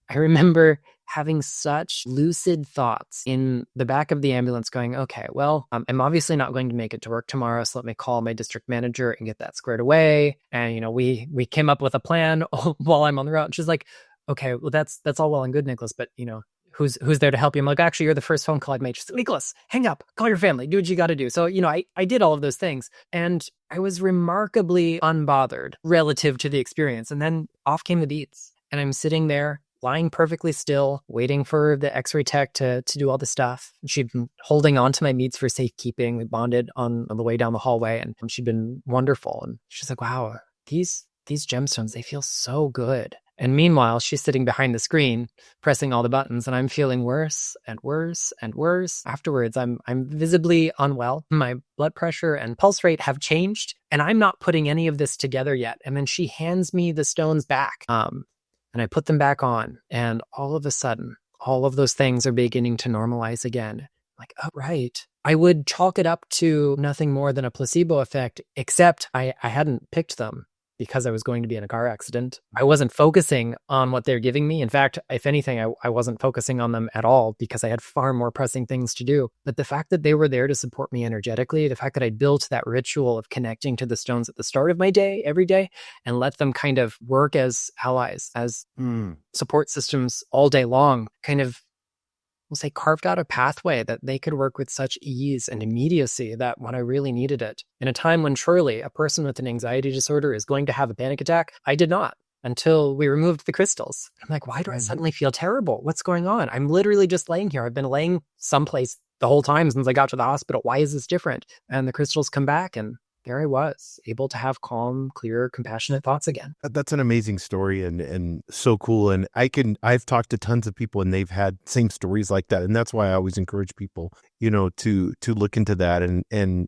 I remember having such lucid thoughts in the back of the ambulance going, okay, well, I'm obviously not going to make it to work tomorrow, so let me call my district manager and get that squared away. And, we came up with a plan while I'm on the route. And she's like, okay, well, that's all well and good, Nicholas, but, who's there to help you? I'm like, actually, you're the first phone call I'd made. She's like, Nicholas, hang up, call your family, do what you got to do. So, I did all of those things and I was remarkably unbothered relative to the experience. And then off came the beats and I'm sitting there lying perfectly still, waiting for the x-ray tech to do all the stuff. She'd been holding on to my beads for safekeeping. We bonded on the way down the hallway and she'd been wonderful. And she's like, wow, these gemstones, they feel so good. And meanwhile, she's sitting behind the screen, pressing all the buttons, and I'm feeling worse and worse and worse. Afterwards, I'm visibly unwell. My blood pressure and pulse rate have changed, and I'm not putting any of this together yet. And then she hands me the stones back, and I put them back on, and all of a sudden, all of those things are beginning to normalize again. Like, oh, right. I would chalk it up to nothing more than a placebo effect, except I hadn't picked them. Because I was going to be in a car accident. I wasn't focusing on what they're giving me. In fact, if anything, I wasn't focusing on them at all because I had far more pressing things to do. But the fact that they were there to support me energetically, the fact that I built that ritual of connecting to the stones at the start of my day, every day, and let them kind of work as allies, as support systems all day long, kind of, we'll say, carved out a pathway that they could work with such ease and immediacy that when I really needed it, in a time when surely a person with an anxiety disorder is going to have a panic attack, I did not until we removed the crystals. I'm like, why do I suddenly feel terrible? What's going on? I'm literally just laying here. I've been laying someplace the whole time since I got to the hospital. Why is this different? And the crystals come back and there I was, able to have calm, clear, compassionate thoughts again. That's an amazing story and so cool. And I've talked to tons of people and they've had same stories like that. And that's why I always encourage people, to look into that and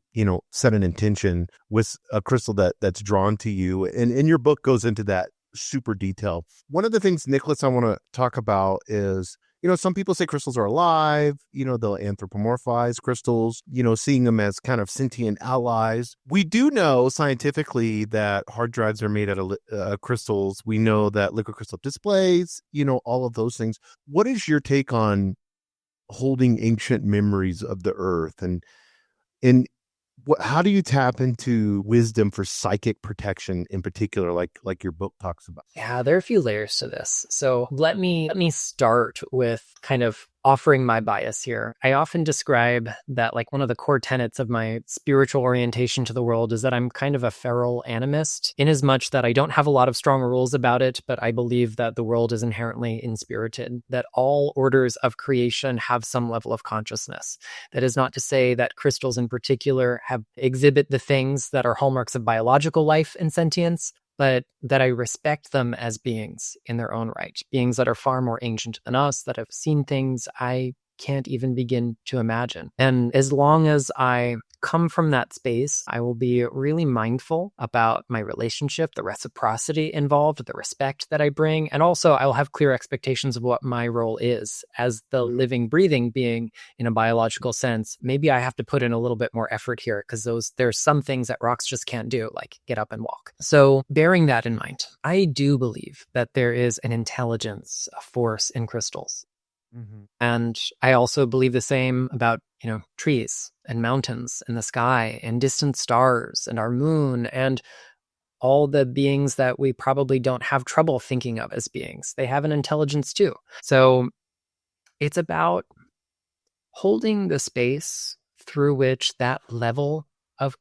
set an intention with a crystal that's drawn to you. And your book goes into that super detail. One of the things, Nicholas, I want to talk about is, some people say crystals are alive, they'll anthropomorphize crystals, seeing them as kind of sentient allies. We do know scientifically that hard drives are made out of crystals. We know that liquid crystal displays, all of those things. What is your take on holding ancient memories of the earth and how do you tap into wisdom for psychic protection in particular, like your book talks about? Yeah, there are a few layers to this. So let me start with kind of offering my bias here. I often describe that like one of the core tenets of my spiritual orientation to the world is that I'm kind of a feral animist, in as much that I don't have a lot of strong rules about it, but I believe that the world is inherently inspirited, that all orders of creation have some level of consciousness. That is not to say that crystals in particular exhibit the things that are hallmarks of biological life and sentience, but that I respect them as beings in their own right, beings that are far more ancient than us, that have seen things I can't even begin to imagine. And as long as I come from that space, I will be really mindful about my relationship, the reciprocity involved, the respect that I bring, and also I will have clear expectations of what my role is as the living, breathing being in a biological sense. Maybe I have to put in a little bit more effort here because there's some things that rocks just can't do, like get up and walk. So bearing that in mind, I do believe that there is an intelligence, a force in crystals. Mm-hmm. And I also believe the same about, trees and mountains and the sky and distant stars and our moon and all the beings that we probably don't have trouble thinking of as beings. They have an intelligence too. So it's about holding the space through which that level of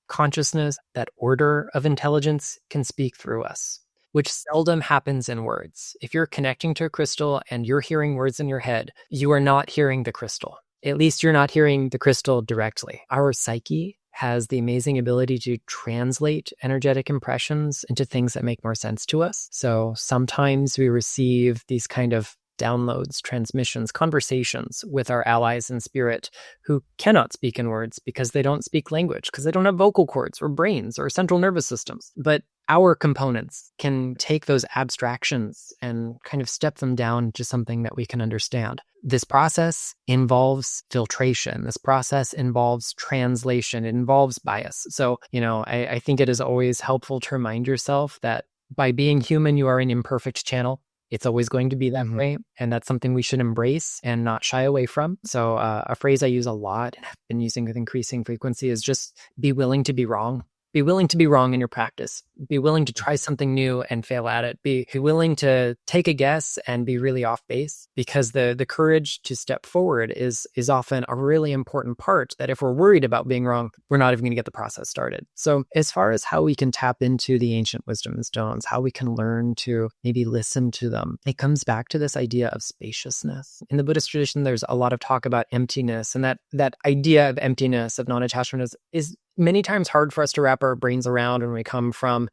consciousness, that order of intelligence can speak through us, which seldom happens in words. If you're connecting to a crystal and you're hearing words in your head, you are not hearing the crystal. At least you're not hearing the crystal directly. Our psyche has the amazing ability to translate energetic impressions into things that make more sense to us. So sometimes we receive these kind of downloads, transmissions, conversations with our allies in spirit who cannot speak in words because they don't speak language, because they don't have vocal cords or brains or central nervous systems. But our components can take those abstractions and kind of step them down to something that we can understand. This process involves filtration. This process involves translation. It involves bias. So, I think it is always helpful to remind yourself that by being human, you are an imperfect channel. It's always going to be that way. And that's something we should embrace and not shy away from. So a phrase I use a lot and have been using with increasing frequency is just be willing to be wrong. Be willing to be wrong in your practice. Be willing to try something new and fail at it. Be willing to take a guess and be really off base, because the courage to step forward is often a really important part that if we're worried about being wrong, we're not even going to get the process started. So as far as how we can tap into the ancient wisdom and stones, how we can learn to maybe listen to them, it comes back to this idea of spaciousness. In the Buddhist tradition, there's a lot of talk about emptiness, and that idea of emptiness, of non-attachment is many times hard for us to wrap our brains around when we come from,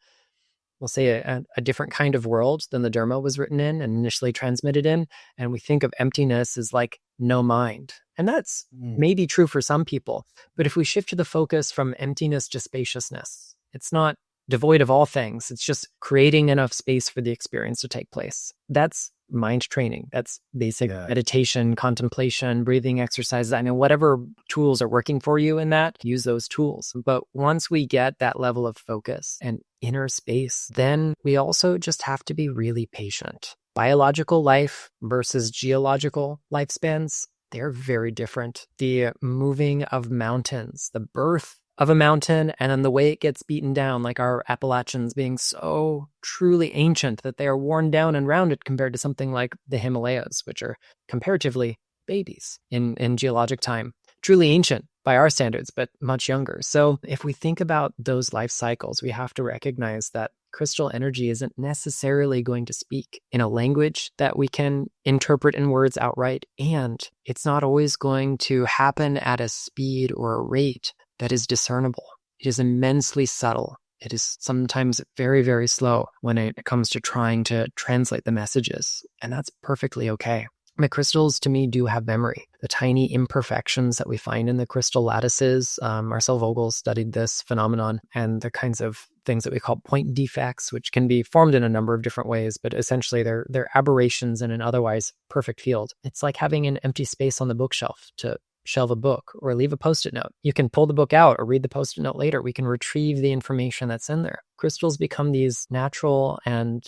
we'll say, a different kind of world than the Dharma was written in and initially transmitted in. And we think of emptiness as like no mind. And that's maybe true for some people. But if we shift to the focus from emptiness to spaciousness, it's not devoid of all things. It's just creating enough space for the experience to take place. That's mind training. That's basic meditation, contemplation, breathing exercises. I mean, whatever tools are working for you in that, use those tools. But once we get that level of focus and inner space, then we also just have to be really patient. Biological life versus geological lifespans, they're very different. The moving of mountains, the birth of a mountain, and then the way it gets beaten down, like our Appalachians being so truly ancient that they are worn down and rounded compared to something like the Himalayas, which are comparatively babies in geologic time. Truly ancient by our standards, but much younger. So if we think about those life cycles, we have to recognize that crystal energy isn't necessarily going to speak in a language that we can interpret in words outright, and it's not always going to happen at a speed or a rate that is discernible. It is immensely subtle. It is sometimes very, very slow when it comes to trying to translate the messages, and that's perfectly okay. The crystals, to me, do have memory. The tiny imperfections that we find in the crystal lattices, Marcel Vogel studied this phenomenon, and the kinds of things that we call point defects, which can be formed in a number of different ways, but essentially they're aberrations in an otherwise perfect field. It's like having an empty space on the bookshelf to shelve a book or leave a Post-it note. You can pull the book out or read the Post-it note later. We can retrieve the information that's in there. Crystals become these natural and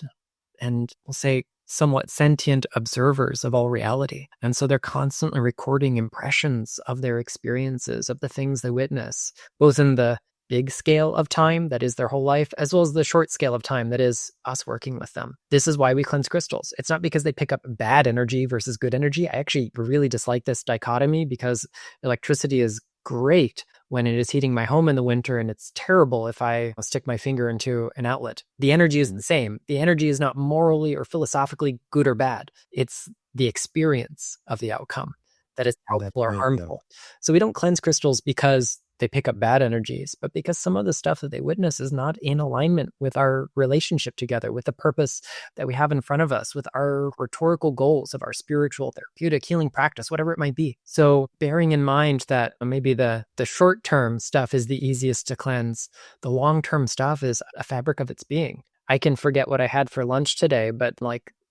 we'll say somewhat sentient observers of all reality. And so they're constantly recording impressions of their experiences, of the things they witness, both in the big scale of time, that is their whole life, as well as the short scale of time, that is us working with them. This is why we cleanse crystals. It's not because they pick up bad energy versus good energy. I actually really dislike this dichotomy, because electricity is great when it is heating my home in the winter, and it's terrible if I stick my finger into an outlet. The energy is the same. The energy is not morally or philosophically good or bad. It's the experience of the outcome that is helpful or harmful. So we don't cleanse crystals because they pick up bad energies, but because some of the stuff that they witness is not in alignment with our relationship together, with the purpose that we have in front of us, with our rhetorical goals of our spiritual, therapeutic, healing practice, whatever it might be. So bearing in mind that maybe the short-term stuff is the easiest to cleanse, the long-term stuff is a fabric of its being. I can forget what I had for lunch today, but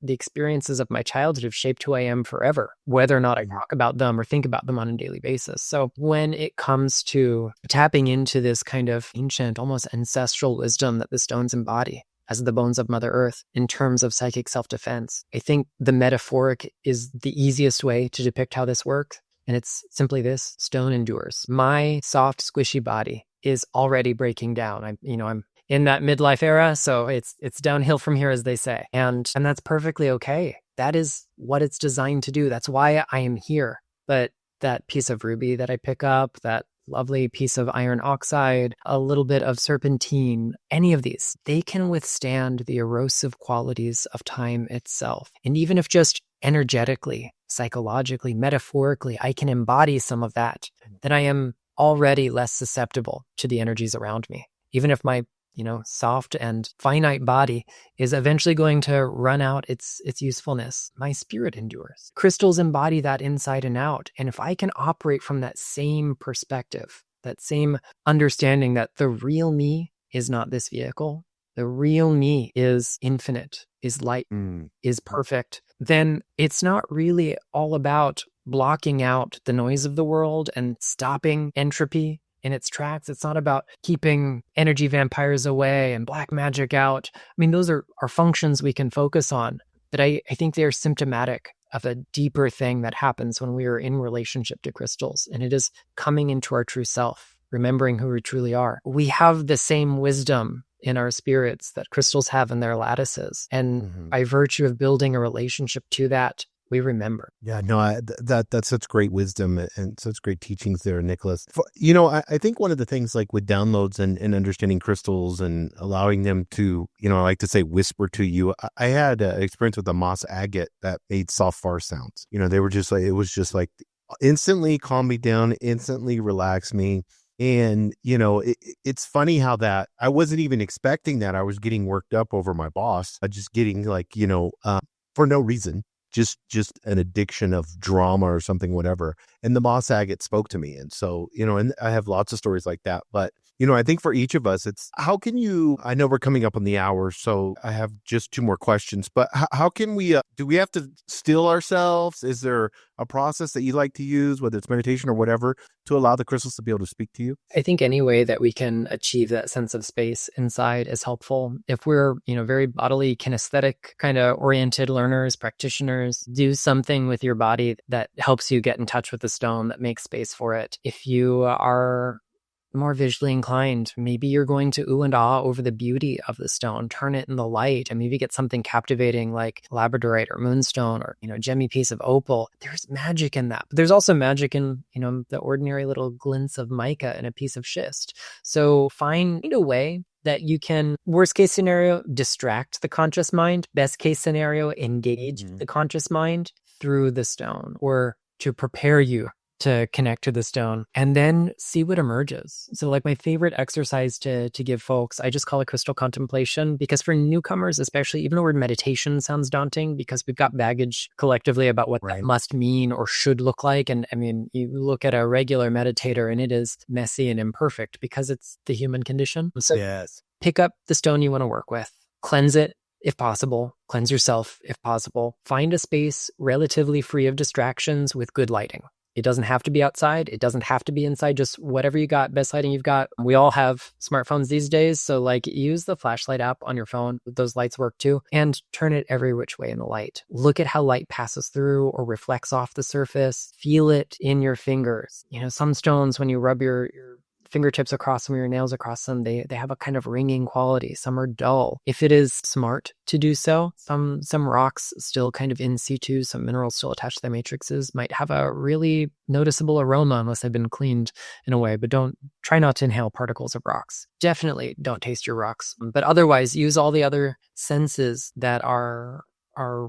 the experiences of my childhood have shaped who I am forever, whether or not I talk about them or think about them on a daily basis. So when it comes to tapping into this kind of ancient, almost ancestral wisdom that the stones embody, as the bones of Mother Earth in terms of psychic self-defense. I think the metaphoric is the easiest way to depict how this works. And it's simply this: stone endures. My soft, squishy body is already breaking down. I'm in that midlife era, so it's downhill from here, as they say. And that's perfectly okay. That is what it's designed to do. That's why I am here. But that piece of ruby that I pick up, that lovely piece of iron oxide, a little bit of serpentine, any of these, they can withstand the erosive qualities of time itself. And even if just energetically, psychologically, metaphorically, I can embody some of that, then I am already less susceptible to the energies around me. Even if my soft and finite body is eventually going to run out its usefulness, my spirit endures. Crystals embody that inside and out. And if I can operate from that same perspective, that same understanding that the real me is not this vehicle, the real me is infinite, is light, is perfect, then it's not really all about blocking out the noise of the world and stopping entropy in its tracks. It's not about keeping energy vampires away and black magic out. I mean, those are functions we can focus on, but I think they're symptomatic of a deeper thing that happens when we are in relationship to crystals, and it is coming into our true self, remembering who we truly are. We have the same wisdom in our spirits that crystals have in their lattices, and by virtue of building a relationship to that, we remember. Yeah, no, that's such great wisdom and such great teachings there, Nicholas. I think one of the things like with downloads and understanding crystals and allowing them to, I like to say whisper to you. I had an experience with a moss agate that made soft far sounds. They were just like, it was just like instantly calm me down, instantly relax me. And, it's funny how that I wasn't even expecting that. I was getting worked up over my boss, just getting like, for no reason. Just an addiction of drama or something, whatever. And the moss agate spoke to me. And so, and I have lots of stories like that. But, I think for each of us, it's how can I know we're coming up on the hour, so I have just two more questions, but how can we, do we have to still ourselves? Is there a process that you like to use, whether it's meditation or whatever, to allow the crystals to be able to speak to you? I think any way that we can achieve that sense of space inside is helpful. If we're, very bodily, kinesthetic kind of oriented learners, practitioners, do something with your body that helps you get in touch with the stone, that makes space for it. If you are more visually inclined, maybe you're going to ooh and ah over the beauty of the stone, turn it in the light, and maybe get something captivating like labradorite or moonstone or, gemmy piece of opal. There's magic in that. But there's also magic in, the ordinary little glints of mica in a piece of schist. So find a way that you can, worst case scenario, distract the conscious mind. Best case scenario, engage the conscious mind through the stone, or to prepare you to connect to the stone, and then see what emerges. So like my favorite exercise to give folks, I just call it crystal contemplation, because for newcomers, especially, even the word meditation sounds daunting because we've got baggage collectively about what that must mean or should look like. And I mean, you look at a regular meditator and it is messy and imperfect because it's the human condition. So pick up the stone you want to work with, cleanse it if possible, cleanse yourself if possible, find a space relatively free of distractions with good lighting. It doesn't have to be outside. It doesn't have to be inside. Just whatever you got, best lighting you've got. We all have smartphones these days. So use the flashlight app on your phone. Those lights work too. And turn it every which way in the light. Look at how light passes through or reflects off the surface. Feel it in your fingers. Some stones, when you rub your fingertips across them, your nails across them, they have a kind of ringing quality. Some are dull. If it is smart to do so, some rocks still kind of in situ, some minerals still attached to their matrices might have a really noticeable aroma unless they've been cleaned in a way, but try not to inhale particles of rocks. Definitely don't taste your rocks, but otherwise use all the other senses that are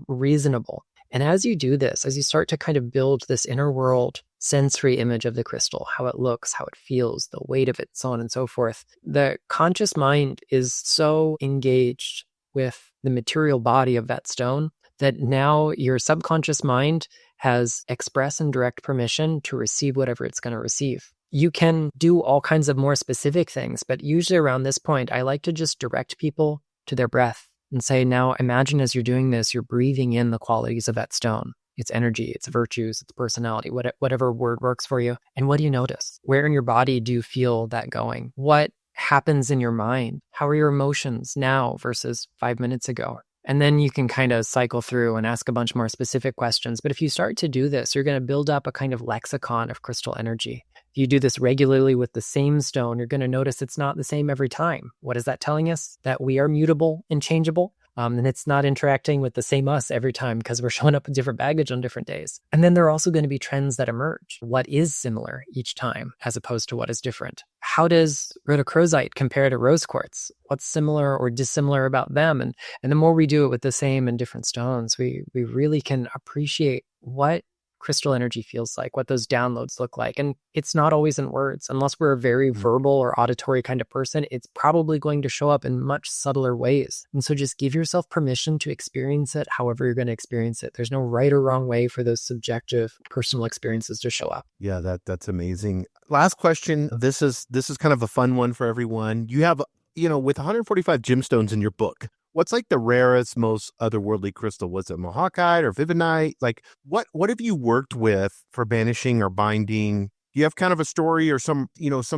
reasonable. And as you do this, as you start to kind of build this inner world sensory image of the crystal, how it looks, how it feels, the weight of it, so on and so forth, the conscious mind is so engaged with the material body of that stone that now your subconscious mind has express and direct permission to receive whatever it's going to receive. You can do all kinds of more specific things, but usually around this point, I like to just direct people to their breath and say, now imagine as you're doing this, you're breathing in the qualities of that stone, its energy, its virtues, its personality, whatever word works for you. And what do you notice? Where in your body do you feel that going? What happens in your mind? How are your emotions now versus 5 minutes ago? And then you can kind of cycle through and ask a bunch more specific questions. But if you start to do this, you're going to build up a kind of lexicon of crystal energy. If you do this regularly with the same stone, you're going to notice it's not the same every time. What is that telling us? That we are mutable and changeable. And it's not interacting with the same us every time because we're showing up with different baggage on different days. And then there are also going to be trends that emerge. What is similar each time as opposed to what is different? How does rhodochrosite compare to rose quartz? What's similar or dissimilar about them? And the more we do it with the same and different stones, we really can appreciate what crystal energy feels like, what those downloads look like. And it's not always in words. Unless we're a very verbal or auditory kind of person, it's probably going to show up in much subtler ways. And so just give yourself permission to experience it however you're going to experience it. There's no right or wrong way for those subjective personal experiences to show up. Yeah, that's amazing. Last question. This is kind of a fun one for everyone. You have, with 145 gemstones in your book, what's like the rarest, most otherworldly crystal? Was it Mahakite or Vivinite? Like what have you worked with for banishing or binding? Do you have kind of a story or some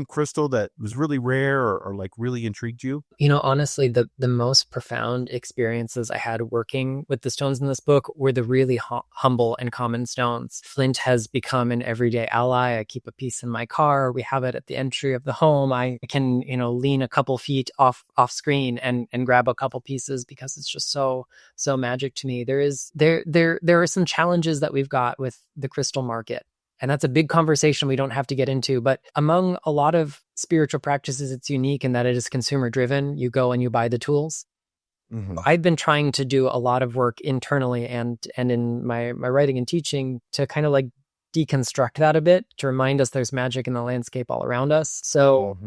crystal that was really rare or like really intrigued you? Honestly, the most profound experiences I had working with the stones in this book were the really humble and common stones. Flint has become an everyday ally. I keep a piece in my car. We have it at the entry of the home. I can, lean a couple feet off screen and grab a couple pieces because it's just so magic to me. There are some challenges that we've got with the crystal market. And that's a big conversation we don't have to get into. But among a lot of spiritual practices, it's unique in that it is consumer driven. You go and you buy the tools. Mm-hmm. I've been trying to do a lot of work internally and in my writing and teaching to kind of like deconstruct that a bit, to remind us there's magic in the landscape all around us. So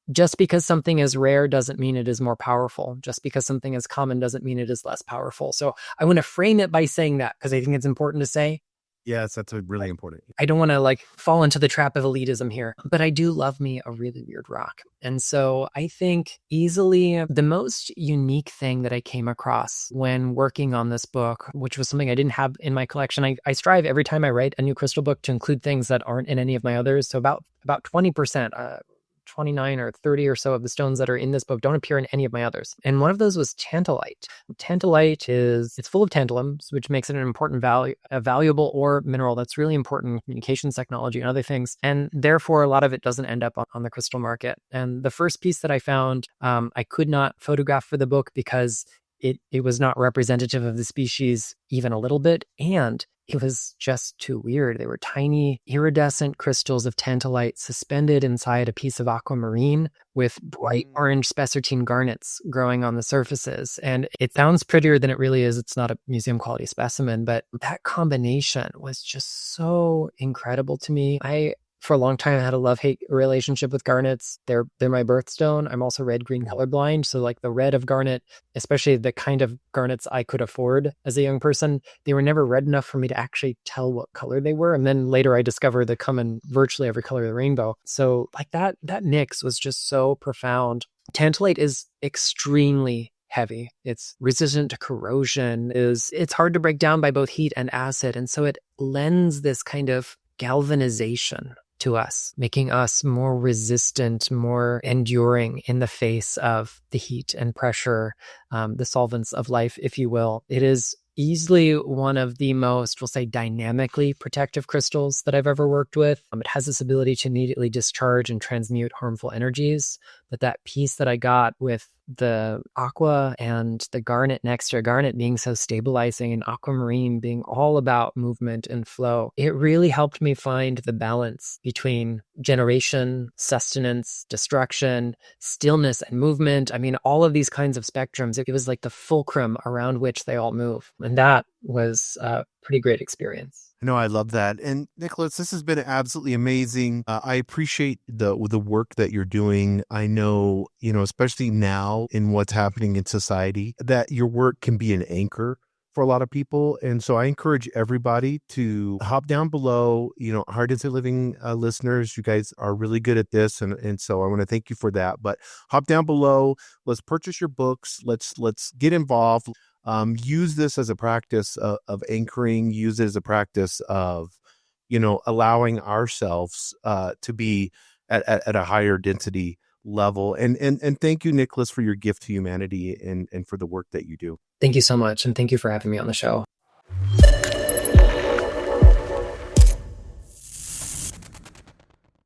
just because something is rare doesn't mean it is more powerful. Just because something is common doesn't mean it is less powerful. So I want to frame it by saying that because I think it's important to say. Yes, that's really important. I don't want to fall into the trap of elitism here, but I do love me a really weird rock. And so I think easily the most unique thing that I came across when working on this book, which was something I didn't have in my collection. I strive every time I write a new crystal book to include things that aren't in any of my others. So about 20%, 29 or 30 or so of the stones that are in this book don't appear in any of my others. And one of those was tantalite. Tantalite it's full of tantalum, which makes it an important a valuable ore mineral that's really important in communications technology and other things. And therefore, a lot of it doesn't end up on the crystal market. And the first piece that I found, I could not photograph for the book because it was not representative of the species even a little bit. And it was just too weird. They were tiny iridescent crystals of tantalite suspended inside a piece of aquamarine with bright orange spessartine garnets growing on the surfaces. And it sounds prettier than it really is. It's not a museum quality specimen, but that combination was just so incredible to me. For a long time, I had a love-hate relationship with garnets. They're my birthstone. I'm also red-green colorblind. So the red of garnet, especially the kind of garnets I could afford as a young person, they were never red enough for me to actually tell what color they were. And then later I discovered they come in virtually every color of the rainbow. So that mix was just so profound. Tantalite is extremely heavy. It's resistant to corrosion. It's hard to break down by both heat and acid. And so it lends this kind of galvanization to us, making us more resistant, more enduring in the face of the heat and pressure, the solvents of life, if you will. It is easily one of the most, we'll say, dynamically protective crystals that I've ever worked with. It has this ability to immediately discharge and transmute harmful energies. But that piece that I got with the aqua and the garnet next to garnet being so stabilizing and aquamarine being all about movement and flow, it really helped me find the balance between generation, sustenance, destruction, stillness, and movement. I mean, all of these kinds of spectrums, it was like the fulcrum around which they all move. And that was a pretty great experience. No, I love that. And Nicholas, this has been absolutely amazing. I appreciate the work that you're doing. I know, especially now in what's happening in society, that your work can be an anchor for a lot of people. And so I encourage everybody to hop down below, Hard Density Living listeners, you guys are really good at this. And so I want to thank you for that. But hop down below, let's purchase your books. Let's get involved. Use this as a practice of anchoring, use it as a practice of, allowing ourselves to be at a higher density level. And thank you, Nicholas, for your gift to humanity and for the work that you do. Thank you so much. And thank you for having me on the show.